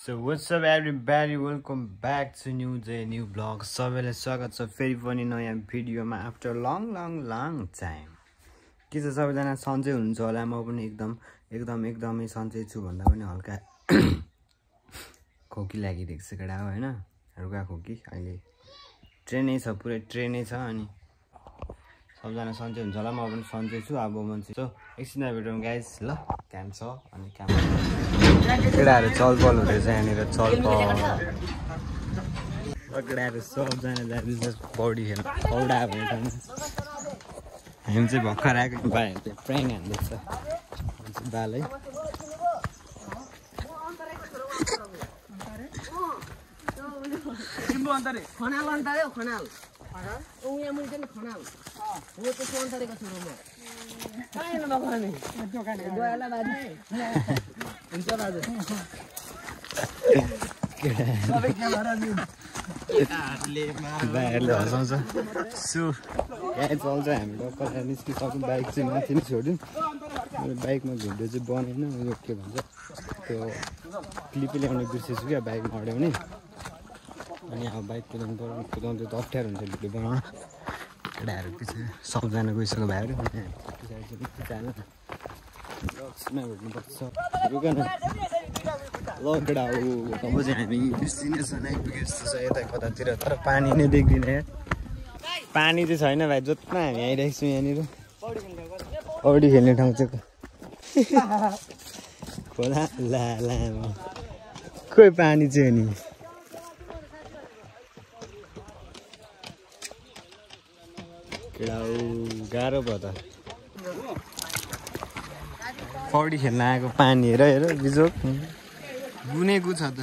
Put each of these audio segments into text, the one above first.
So what's up everybody, welcome back to new vlog. सबैलाई स्वागत छ फेरि पनि नयाँ भिडियोमा आफ्टर long time. के छ सबैजना सन्चै हुनुहुन्छ होला। म पनि एकदमै सन्चै छु भन्दा पनि हल्का खोकी लागिरहेको छ केटा हो हैन, रुगा खोकी। अहिले ट्रेनै छ, पुरै ट्रेनै छ अनि सबजना सन्चै हुन्छ होला। म पनि सन्चै छु। अब म चाहिँ एकछिन भेटौँ गाइस ल। क्याम छ अनि क्याम केटाहरू चलपल हुँदैछ यहाँनिर, चलपल केटाहरू सबजना जाँदैछ पौडी खेल्न। पौडा भेटाउनु हामी चाहिँ भर्खर आएको भाइहरूले प्र्याङ हान्दैछ बालै। भाइहरूले हँसाउँछ। सो यहाँ चल्छ, हामी कता निस्किसक्यौँ। बाइक चाहिँ माथि नै छोड्यौँ। मेरो बाइकमा भिडियो चाहिँ बनेन, यो के भन्छ त्यो क्लिपै ल्याउने बिर्सेछु क्या बाइकमा अड्याउने। अनि अब बाइक कुदाउनु त अप्ठ्यारो हुन्छ भिडियो बनाउन। केटाहरू पछि सबजना गइसक्यो भाइहरू, पछाडि रक्समा भेट्नुपर्छ। रुक न ल केटा हो। अब चाहिँ हामी डेस्टिनेसन आइपुगे जस्तो छ यता कतातिर, तर पानी नै देख्दिनँ यार। पानी चाहिँ छैन भाइ, जोत्न हामी आइरहेको छौँ यहाँनिर। पौडी खेल्ने ठाउँ चाहिँ खोला लामा खोइ पानी चाहिँ नि। केटा गाह्रो भयो त पौडी खेल्न आएको। पानी हेर बिजोक गुनेको छ त,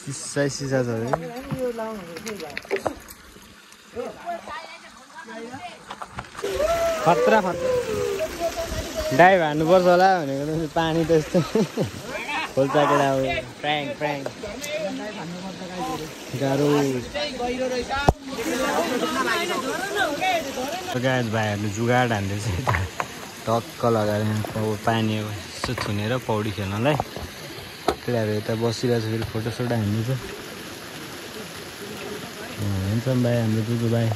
सिसा छ। खतरा डाइभ हान्नुपर्छ होला भनेको पानी त यस्तो खोल्छ केटा हो। प्र्याङ गाह्रो गाइस। भाइहरूले जुगाड हान्दैछ टक्क लगाएर पानी यसो थुनेर पौडी खेल्नलाई। केटाहरू यता बसिरहेको छ, फेरि फोटोसोटो हान्दैछ। हुन्छ भाइ हाम्रो दुधु भाइ।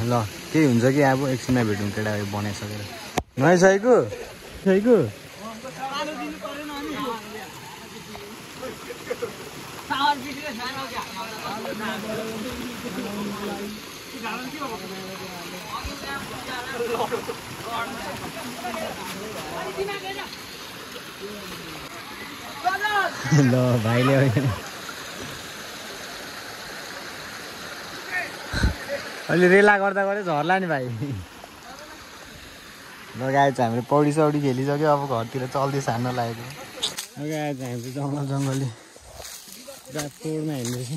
ल केही हुन्छ कि अब एकछिनमा भेटौँ केटा बनाइसकेर। नुहाइसकेको ल भाइले अहिले रेला गर्दा झर्ला नि भाइ। लगाएछ हामीले पौडी सौडी खेलिसक्यो, अब घरतिर चल्दै सार्न लागेको। लगाएछ हामीले जङ्गली रातोडमा हिँड्दैछ।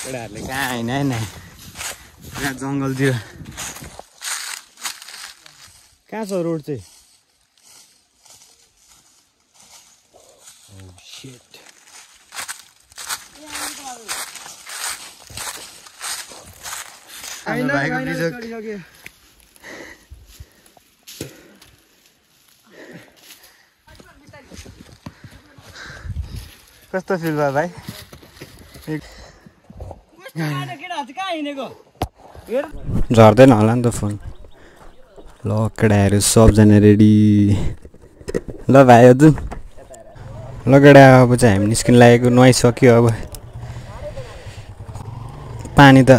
केटाहरूले कहाँ होइन यहाँ जङ्गलतिर। कहाँ छ रोड चाहिँ? कस्तो फिल भयो भाइ? झर्दैन होला नि त फोन। ल केटाहरू सबजना रेडी। ल भाइ हजुर ल केटा अब चाहिँ हामी निस्किन लागेको। नुहाइसक्यो अब पानी त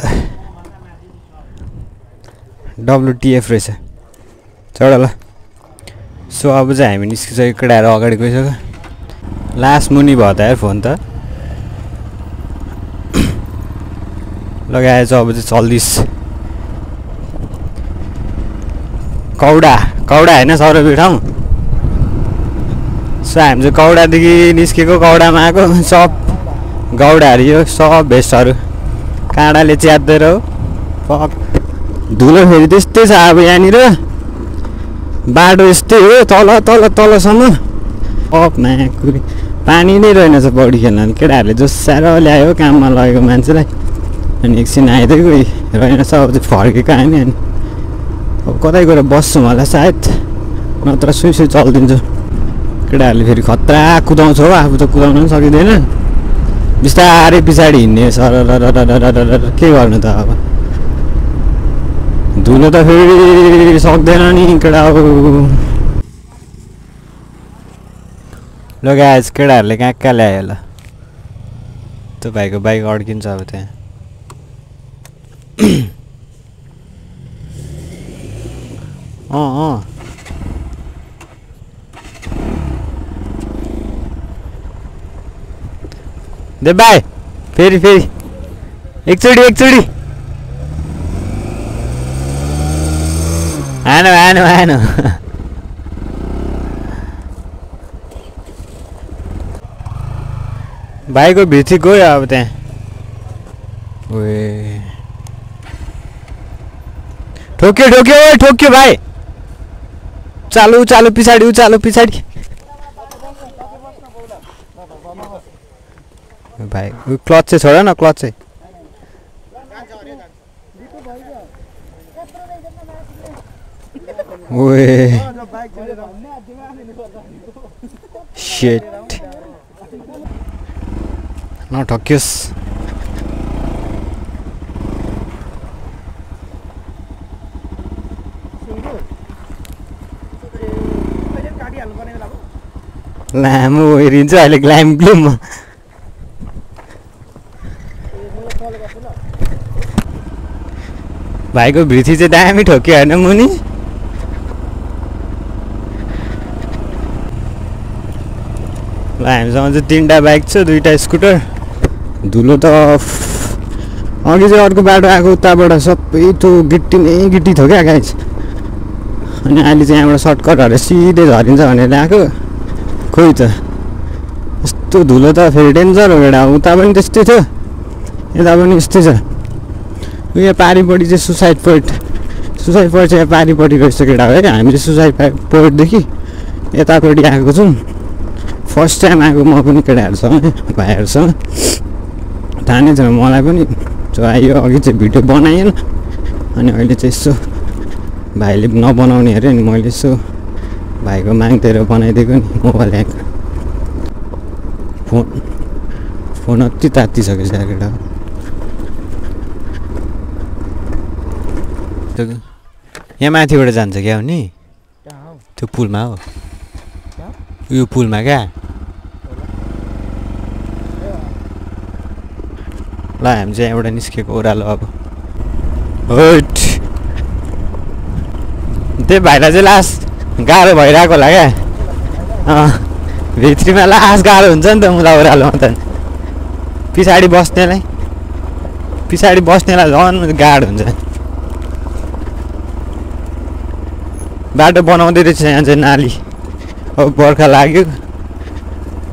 WTF रहेछ चढ ल। सो अब चाहिँ हामी निस्किसक्यो, केटाहरू अगाडि गइसक्यो। लास्ट मुनि भयो त यार फोन त। लगाएछ अब चाहिँ चल्दिस। कौडा होइन सौरभी ठाउँ। सो हामी चाहिँ कौडादेखि निस्केको, कौडामा आएको। सब गौडाहरू यो सब भेस्टहरू काँडाले च्यात्दै हो। फक धुलो फेरि त्यस्तै छ अब यहाँनिर। बाटो यस्तै हो तलसम्म। अफ माकुरी पानी नै रहेनछ पौडी खेल्न। केटाहरूले जोसाएर ल्यायो काममा लगेको मान्छेलाई। अनि एकछिन आइदिएको रहेनछ अब चाहिँ फर्केको आएँ नि अनि अब कतै गएर बस्छौँ होला सायद नत्र सुई सुई चलिदिन्छु केटाहरूले फेरि खतरा कुदाउँछ हो आफू त कुदाउन पनि सकिँदैन बिस्तारै पछाडि हिँड्ने सर के गर्नु त अब धुलो त फेरि सक्दैन नि केटा हो ल गाइस केटाहरूले कहाँ कहाँ ल्यायो ल त्यो भाइको बाइक अड्किन्छ अब त्यहाँ दे भाइ फेरि एकचोटि आएन भाइको भित्री गयो अब त्यहाँ ठोक्यो भाइ चालु पछाडि भाइ क्लच चाहिँ छोड न क्लच चाहिँ शिट नठक्योस् लामो हेरिन्छ अहिले ग्लाइम ग्लुम भाइको भित्री चाहिँ दामी ठोक्यो होइन मुनि ल हामीसँग चाहिँ 3टा बाइक छ 2टा स्कुटर धुलो त अघि चाहिँ अर्को बाटो आएको उताबाट सबै त्यो गिट्टी नै गिट्टी थियो क्या गाइस अनि अहिले चाहिँ यहाँबाट सर्टकटहरू सिधै झरिन्छ भनेर आएको खोइ त यस्तो धुलो त फेरि डेन्जर हो केटा उता पनि त्यस्तै थियो यता पनि यस्तै छ यहाँ पारिपट्टि चाहिँ सुसाइड पोइन्ट चाहिँ यहाँ पारिपट्टि रहेछ केटा हो है हामी चाहिँ सुसाइड पोइन्टदेखि यतापट्टि आएको छौँ फर्स्ट टाइम आएको म पनि केटाहरूसँग भाइहरूसँग थाहा नै छैन मलाई पनि जो आयो अघि चाहिँ भिडियो बनाएन अनि अहिले चाहिँ यसो भाइले नबनाउने अरे अनि मैले यसो भाइको मागतिर बनाइदिएको नि मोबाइल ह्याङ फोन अति तात्तिसक्यो केटा यहाँ माथिबाट जान्छ क्या हो नि त्यो पुलमा हो यो पुलमा क्या ल हामी चाहिँ यहाँबाट निस्केको ओह्रालो अब होट त्यही भाइलाई चाहिँ लास्ट गाह्रो भइरहेको होला क्या भित्रीमा लास्ट गाह्रो हुन्छ नि त मलाई ओह्रालोमा त पछाडि बस्नेलाई झन् गाह्रो हुन्छ बाटो बनाउँदै रहेछ यहाँ चाहिँ नाली अब बर्खा लाग्यो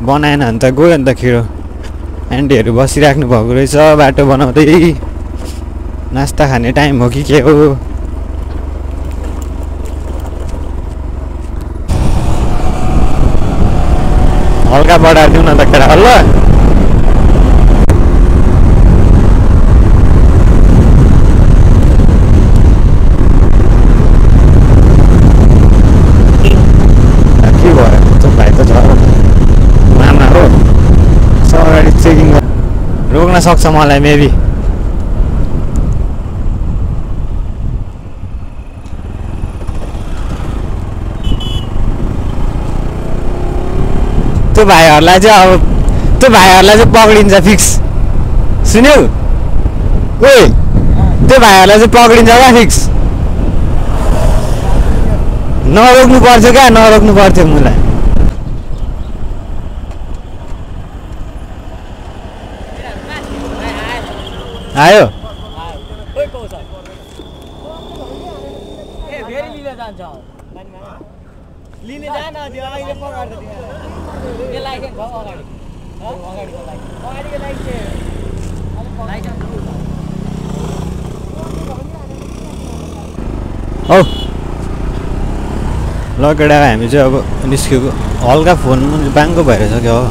बनाएन भने त गयो नि त खिरो आन्टीहरू बसिराख्नु भएको रहेछ बाटो बनाउँदै नास्ता खाने टाइम हो कि के हो हल्का बढाइदिउँ न त केटा ल रोक्न सक्छ मलाई मेबी त्यो भाइहरूलाई चाहिँ पक्रिन्छ फिक्स सुन्यौ ओ त्यो भाइहरूलाई चाहिँ पक्रिन्छ क्या फिक्स नरोक्नु पर्छ क्या नरोक्नु पर्थ्यो मलाई आयो औ ल केटा हामी चाहिँ अब निस्केको हल्का फोन बाङ्गो भइरहेछ क्या हो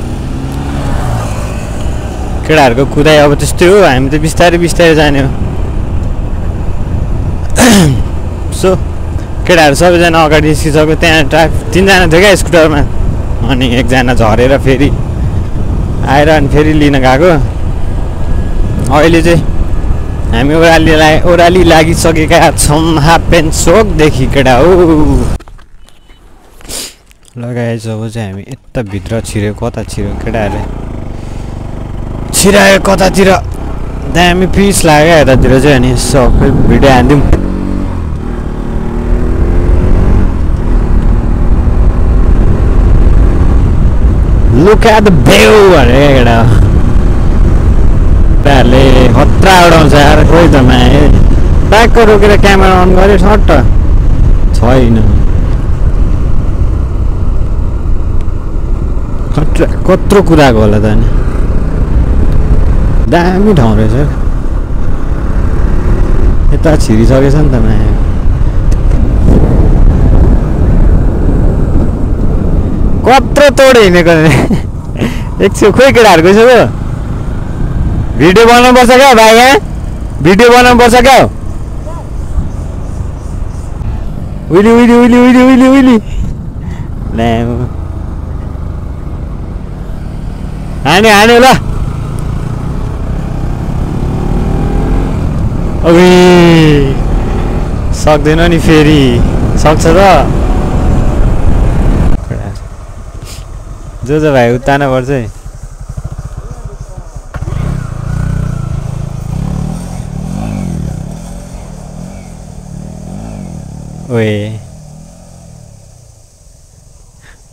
केटाहरूको कुदाइ अब त्यस्तै हो हामी त बिस्तारै बिस्तारै जाने हो सो केटाहरू सबैजना अगाडि निस्किसक्यो त्यहाँ तीनजना थियो क्या स्कुटरमा अनि एकजना झरेर फेरि आएर अनि फेरि लिन गएको अहिले चाहिँ हामी ओह्राली लागिसकेका छौँ हाफ प्यान्ट सोकदेखि केटा हो लगाएछ अब चाहिँ हामी यता भित्र छिर्यो कता छिर्यो केटाहरूले छिरायो कतातिर दामी पिस लाग्यो यतातिर चाहिँ अनि सबै video हान्दिउँ Look at the view अरे केटा केटाहरूले खतरा उडाउँछ यार खोइ त माए ट्याक्क रोकेर क्यामेरा अन गऱ्यो सट्ट छैन कत्रो कुराको होला त अनि दामी ठाउँ रहेछ यता छिरिसकेछ नि त माया कत्रो तोड हिँडेको एकछिन खोइ केटाहरूको छ भिडियो बनाउनुपर्छ क्या भाइ यहाँ भिडियो बनाउनुपर्छ क्या उइली उइली उइली उइली उइली उइली हान्यो हान्यो ल अबे सक्दैन नि फेरि सक्छ त जो भाइ उताना पर्छ है ओए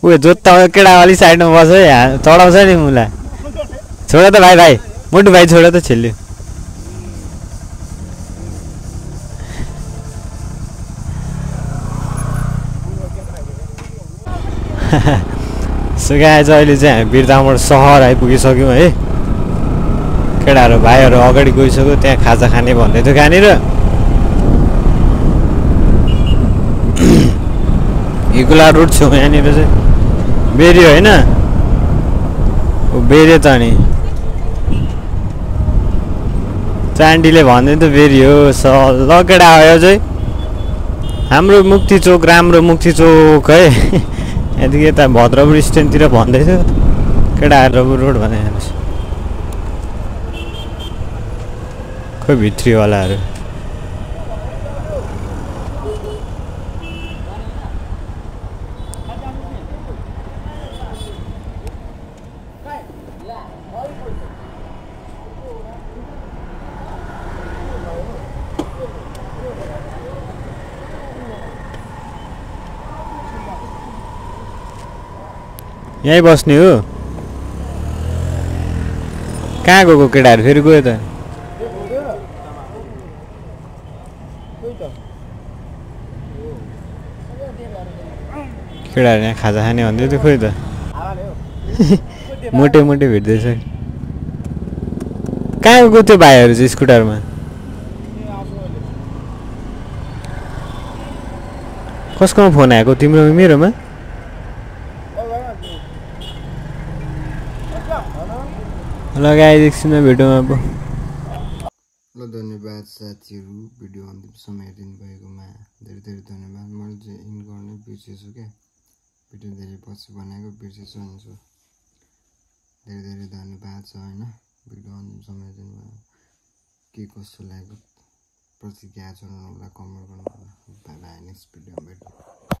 उयो जोत्ता केटा अलिक साइडमा बस्छ है चढाउँछ नि मुला छोड त भाइ भाइ मोटु भाइ छोड त छेल्यो सुगाएछ अहिले चाहिँ हामी बिरदामबाट सहर आइपुगिसक्यौँ है केटाहरू भाइहरू अगाडि गइसक्यो त्यहाँ खाजा खाने भन्दै थियो कहाँनिर हिकुला रोड छेउ यहाँनिर चाहिँ बेरियो होइन बेरियो त नि चान्डीले भन्दै त बेरियो ल केटा आयो चाहिँ हाम्रो मुक्ति चोक राम्रो मुक्ति चोक है यहाँदेखि यता भद्रपुर स्ट्यान्डतिर भन्दै थियो केटाहरू रोड भने खोइ भित्रीवालाहरू यहीँ बस्ने हो कहाँ गएको केटाहरू फेरि गयो त केटाहरू यहाँ खाजा खाने भन्दै थियो खोइ त मोटे मोटे भेट्दैछ कहाँ गएको त्यो भाइहरू चाहिँ स्कुटरमा कसकोमा फोन आएको तिम्रो मेरोमा लगाइदिएको छुइनँ भिडियोमा अब ल धन्यवाद साथीहरू भिडियो अन्तिमसम्म हेरिदिनु भएकोमा धेरै धेरै धन्यवाद मैले चाहिँ इन गर्नै बिर्सेछु क्या भिडियो धेरै पछि बनाएको बिर्सेछु अनि धेरै धेरै धन्यवाद छ होइन भिडियो अन्तिमसम्म हेरिदिनु भयो के कस्तो लाग्यो प्रतिक्रिया जनाउनु होला कमेन्ट गर्नु होला बाई बाई नेक्स्ट भिडियोमा